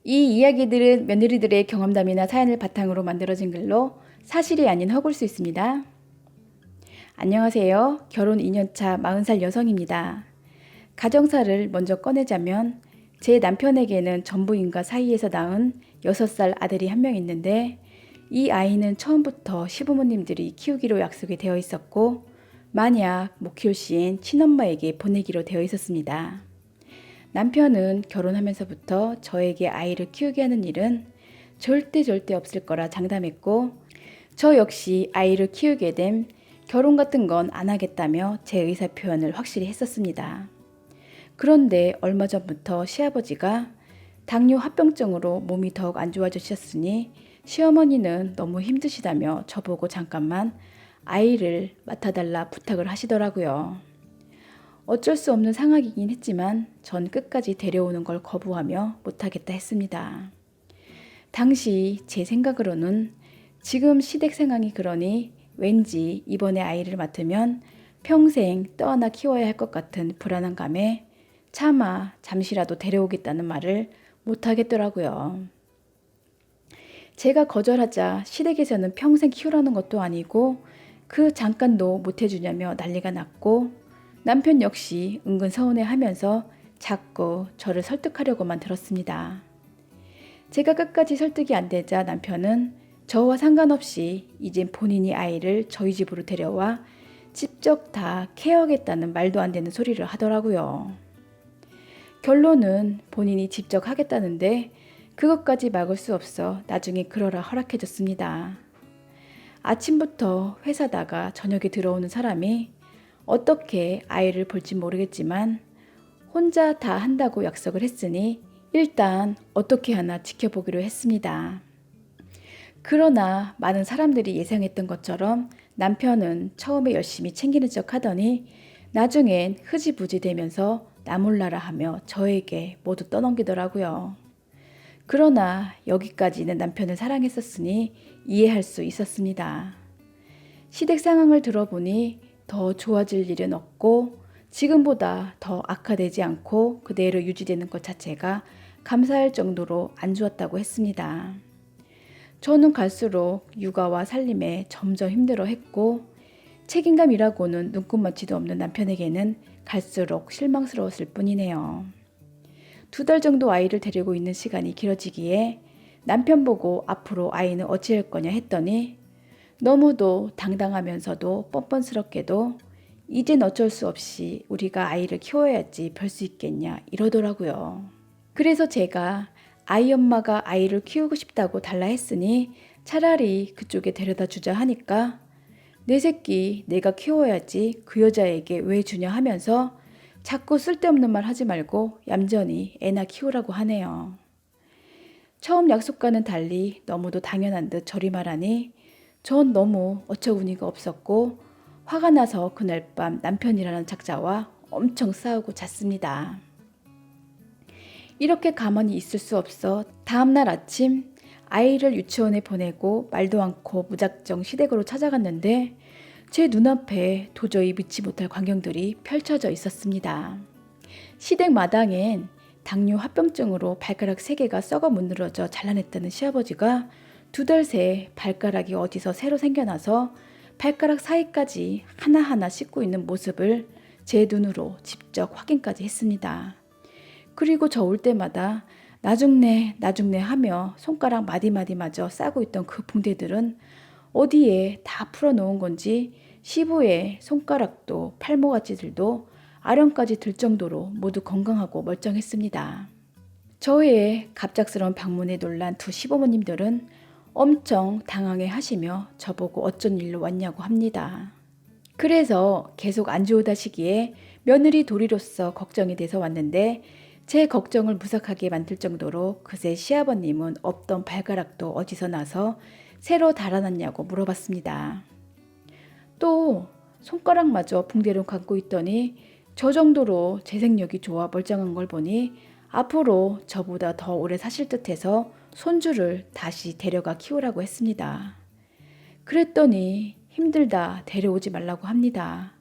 이 이야기들은 며느리들의 경험담이나 사연을 바탕으로 만들어진 글로 사실이 아닌 허구일 수 있습니다. 안녕하세요. 결혼 2년차 40살 여성입니다. 가정사를 먼저 꺼내자면 제 남편에게는 전부인과 사이에서 낳은 6살 아들이 한 명 있는데 이 아이는 처음부터 시부모님들이 키우기로 약속이 되어 있었고 만약 못 키울 시엔 친엄마에게 보내기로 되어 있었습니다. 남편은 결혼하면서부터 저에게 아이를 키우게 하는 일은 절대 없을 거라 장담했고 저 역시 아이를 키우게 됨 결혼 같은 건 안 하겠다며 제 의사 표현을 확실히 했었습니다. 그런데 얼마 전부터 시아버지가 당뇨 합병증으로 몸이 더욱 안 좋아지셨으니 시어머니는 너무 힘드시다며 저보고 잠깐만 아이를 맡아달라 부탁을 하시더라고요. 어쩔 수 없는 상황이긴 했지만 전 끝까지 데려오는 걸 거부하며 못하겠다 했습니다. 당시 제 생각으로는 지금 시댁 상황이 그러니 왠지 이번에 아이를 맡으면 평생 떠안아 키워야 할 것 같은 불안함감에 차마 잠시라도 데려오겠다는 말을 못하겠더라고요. 제가 거절하자 시댁에서는 평생 키우라는 것도 아니고 그 잠깐도 못해주냐며 난리가 났고 남편 역시 은근 서운해하면서 자꾸 저를 설득하려고만 들었습니다. 제가 끝까지 설득이 안 되자 남편은 저와 상관없이 이젠 본인이 아이를 저희 집으로 데려와 직접 다 케어하겠다는 말도 안 되는 소리를 하더라고요. 결론은 본인이 직접 하겠다는데 그것까지 막을 수 없어 나중에 그러라 허락해줬습니다. 아침부터 회사다가 저녁에 들어오는 사람이 어떻게 아이를 볼지 모르겠지만 혼자 다 한다고 약속을 했으니 일단 어떻게 하나 지켜보기로 했습니다. 그러나 많은 사람들이 예상했던 것처럼 남편은 처음에 열심히 챙기는 척 하더니 나중엔 흐지부지 되면서 나몰라라 하며 저에게 모두 떠넘기더라고요. 그러나 여기까지는 남편을 사랑했었으니 이해할 수 있었습니다. 시댁 상황을 들어보니 더 좋아질 일은 없고 지금보다 더 악화되지 않고 그대로 유지되는 것 자체가 감사할 정도로 안 좋았다고 했습니다. 저는 갈수록 육아와 살림에 점점 힘들어했고 책임감이라고는 눈꼽만치도 없는 남편에게는 갈수록 실망스러웠을 뿐이네요. 2달 정도 아이를 데리고 있는 시간이 길어지기에 남편 보고 앞으로 아이는 어찌할 거냐 했더니 너무도 당당하면서도 뻔뻔스럽게도 이젠 어쩔 수 없이 우리가 아이를 키워야지 별 수 있겠냐 이러더라고요. 그래서 제가 아이 엄마가 아이를 키우고 싶다고 달라 했으니 차라리 그쪽에 데려다 주자 하니까 내 새끼 내가 키워야지 그 여자에게 왜 주냐 하면서 자꾸 쓸데없는 말 하지 말고 얌전히 애나 키우라고 하네요. 처음 약속과는 달리 너무도 당연한 듯 저리 말하니 전 너무 어처구니가 없었고 화가 나서 그날 밤 남편이라는 작자와 엄청 싸우고 잤습니다. 이렇게 가만히 있을 수 없어 다음날 아침 아이를 유치원에 보내고 말도 않고 무작정 시댁으로 찾아갔는데 제 눈앞에 도저히 믿지 못할 광경들이 펼쳐져 있었습니다. 시댁 마당엔 당뇨 합병증으로 발가락 3개가 썩어 문드러져 잘라냈다는 시아버지가 2달 새 발가락이 어디서 새로 생겨나서 발가락 사이까지 하나하나 씻고 있는 모습을 제 눈으로 직접 확인까지 했습니다. 그리고 저 올 때마다 나중네 하며 손가락 마디마디마저 싸고 있던 그 붕대들은 어디에 다 풀어놓은 건지 시부의 손가락도 팔모가지들도 아령까지 들 정도로 모두 건강하고 멀쩡했습니다. 저의 갑작스러운 방문에 놀란 두 시부모님들은 엄청 당황해 하시며 저보고 어쩐 일로 왔냐고 합니다. 그래서 계속 안 좋으다시기에 며느리 도리로서 걱정이 돼서 왔는데 제 걱정을 무삭하게 만들 정도로 그새 시아버님은 없던 발가락도 어디서 나서 새로 달아났냐고 물어봤습니다. 또 손가락마저 붕대로 감고 있더니 저 정도로 재생력이 좋아 멀쩡한 걸 보니 앞으로 저보다 더 오래 사실 듯해서 손주를 다시 데려가 키우라고 했습니다. 그랬더니 힘들다 데려오지 말라고 합니다.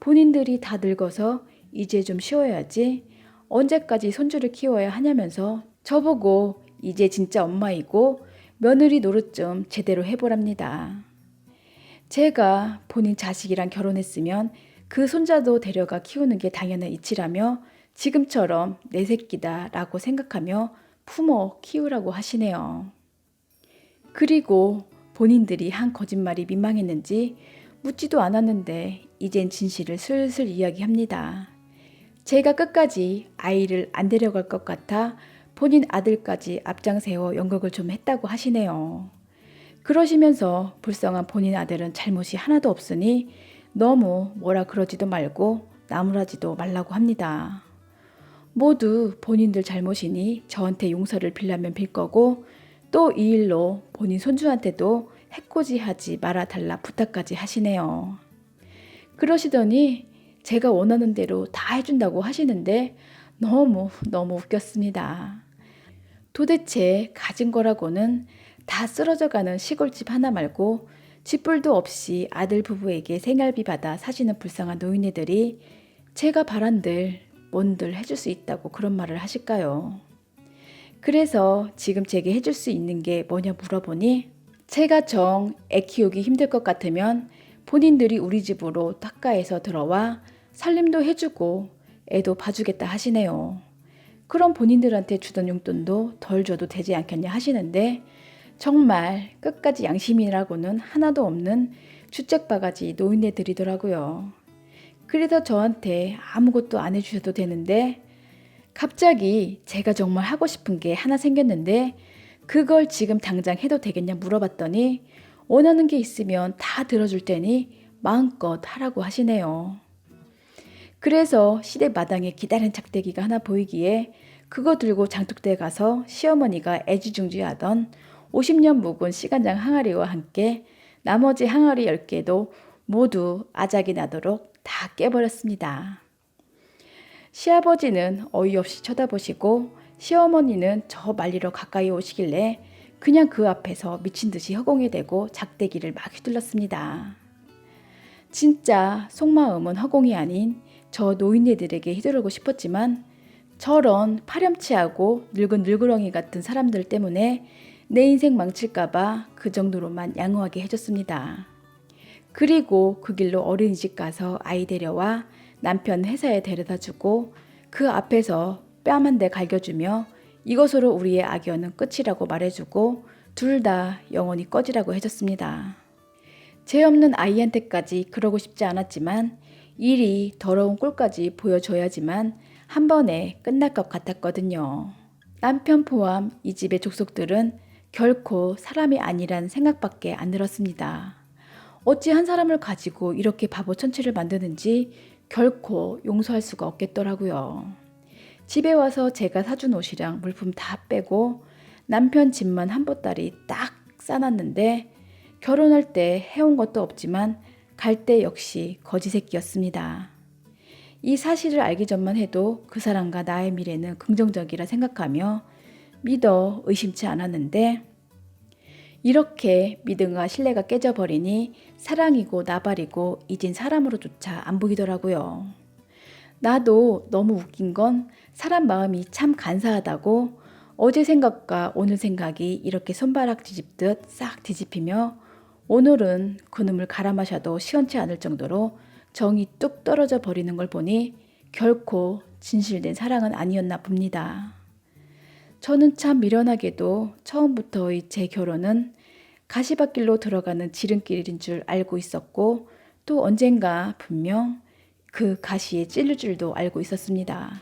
본인들이 다 늙어서 이제 좀 쉬어야지 언제까지 손주를 키워야 하냐면서 저보고 이제 진짜 엄마이고 며느리 노릇 좀 제대로 해보랍니다. 제가 본인 자식이랑 결혼했으면 그 손자도 데려가 키우는 게 당연한 이치라며 지금처럼 내 새끼다 라고 생각하며 품어 키우라고 하시네요. 그리고 본인들이 한 거짓말이 민망했는지 묻지도 않았는데 이젠 진실을 슬슬 이야기합니다. 제가 끝까지 아이를 안 데려갈 것 같아 본인 아들까지 앞장세워 연극을 좀 했다고 하시네요. 그러시면서 불쌍한 본인 아들은 잘못이 하나도 없으니 너무 뭐라 그러지도 말고 나무라지도 말라고 합니다. 모두 본인들 잘못이니 저한테 용서를 빌라면 빌 거고 또 이 일로 본인 손주한테도 해코지하지 말아달라 부탁까지 하시네요. 그러시더니 제가 원하는 대로 다 해준다고 하시는데 너무 웃겼습니다. 도대체 가진 거라고는 다 쓰러져가는 시골집 하나 말고 쥐뿔도 없이 아들 부부에게 생활비 받아 사시는 불쌍한 노인네들이 제가 바란들 뭔들 해줄 수 있다고 그런 말을 하실까요? 그래서 지금 제게 해줄 수 있는 게 뭐냐 물어보니 제가 정 애 키우기 힘들 것 같으면 본인들이 우리 집으로 탁가해서 들어와 살림도 해주고 애도 봐주겠다 하시네요. 그럼 본인들한테 주던 용돈도 덜 줘도 되지 않겠냐 하시는데 정말 끝까지 양심이라고는 하나도 없는 주책바가지 노인네들이더라고요. 그래서 저한테 아무것도 안 해주셔도 되는데 갑자기 제가 정말 하고 싶은 게 하나 생겼는데 그걸 지금 당장 해도 되겠냐 물어봤더니 원하는 게 있으면 다 들어줄 테니 마음껏 하라고 하시네요. 그래서 시댁 마당에 기다란 작대기가 하나 보이기에 그거 들고 장독대에 가서 시어머니가 애지중지하던 50년 묵은 시간장 항아리와 함께 나머지 항아리 10개도 모두 아작이 나도록 다 깨버렸습니다. 시아버지는 어이없이 쳐다보시고 시어머니는 저 말리러 가까이 오시길래 그냥 그 앞에서 미친 듯이 허공에 대고 작대기를 막 휘둘렀습니다. 진짜 속마음은 허공이 아닌 저 노인네들에게 휘두르고 싶었지만 저런 파렴치하고 늙은 늙으렁이 같은 사람들 때문에 내 인생 망칠까봐 그 정도로만 양호하게 해줬습니다. 그리고 그 길로 어린이집 가서 아이 데려와 남편 회사에 데려다주고 그 앞에서 뺨 한 대 갈겨주며 이것으로 우리의 악연은 끝이라고 말해주고 둘 다 영원히 꺼지라고 해줬습니다. 죄 없는 아이한테까지 그러고 싶지 않았지만 일이 더러운 꼴까지 보여줘야지만 한 번에 끝날 것 같았거든요. 남편 포함 이 집의 족속들은 결코 사람이 아니란 생각밖에 안 들었습니다. 어찌 한 사람을 가지고 이렇게 바보 천치를 만드는지 결코 용서할 수가 없겠더라고요. 집에 와서 제가 사준 옷이랑 물품 다 빼고 남편 집만 한 보따리 딱 싸놨는데 결혼할 때 해온 것도 없지만 갈 때 역시 거지 새끼였습니다. 이 사실을 알기 전만 해도 그 사람과 나의 미래는 긍정적이라 생각하며 믿어 의심치 않았는데 이렇게 믿음과 신뢰가 깨져버리니 사랑이고 나발이고 이젠 사람으로조차 안 보이더라고요. 나도 너무 웃긴 건 사람 마음이 참 간사하다고 어제 생각과 오늘 생각이 이렇게 손바닥 뒤집듯 싹 뒤집히며 오늘은 그놈을 갈아 마셔도 시원치 않을 정도로 정이 뚝 떨어져 버리는 걸 보니 결코 진실된 사랑은 아니었나 봅니다. 저는 참 미련하게도 처음부터의 제 결혼은 가시밭길로 들어가는 지름길인 줄 알고 있었고 또 언젠가 분명 그 가시에 찔릴 줄도 알고 있었습니다.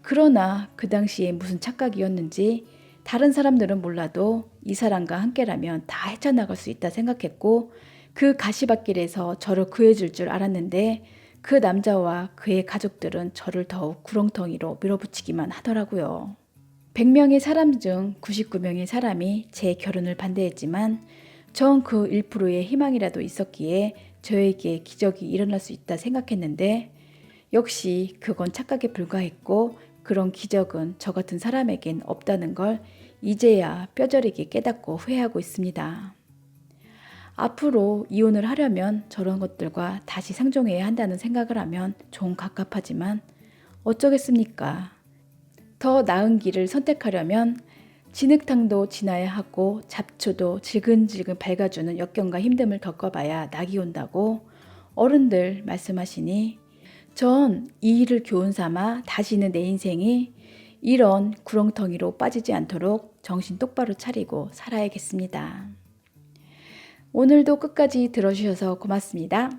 그러나 그 당시에 무슨 착각이었는지 다른 사람들은 몰라도 이 사람과 함께라면 다 헤쳐나갈 수 있다 생각했고 그 가시밭길에서 저를 구해줄 줄 알았는데 그 남자와 그의 가족들은 저를 더욱 구렁텅이로 밀어붙이기만 하더라고요. 100명의 사람 중 99명의 사람이 제 결혼을 반대했지만 전 그 1%의 희망이라도 있었기에 저에게 기적이 일어날 수 있다 생각했는데 역시 그건 착각에 불과했고 그런 기적은 저 같은 사람에겐 없다는 걸 이제야 뼈저리게 깨닫고 후회하고 있습니다. 앞으로 이혼을 하려면 저런 것들과 다시 상종해야 한다는 생각을 하면 좀 갑갑하지만 어쩌겠습니까? 더 나은 길을 선택하려면 진흙탕도 지나야 하고 잡초도 질근질근 밟아주는 역경과 힘듦을 겪어봐야 낙이 온다고 어른들 말씀하시니 전 이 일을 교훈 삼아 다시는 내 인생이 이런 구렁텅이로 빠지지 않도록 정신 똑바로 차리고 살아야겠습니다. 오늘도 끝까지 들어주셔서 고맙습니다.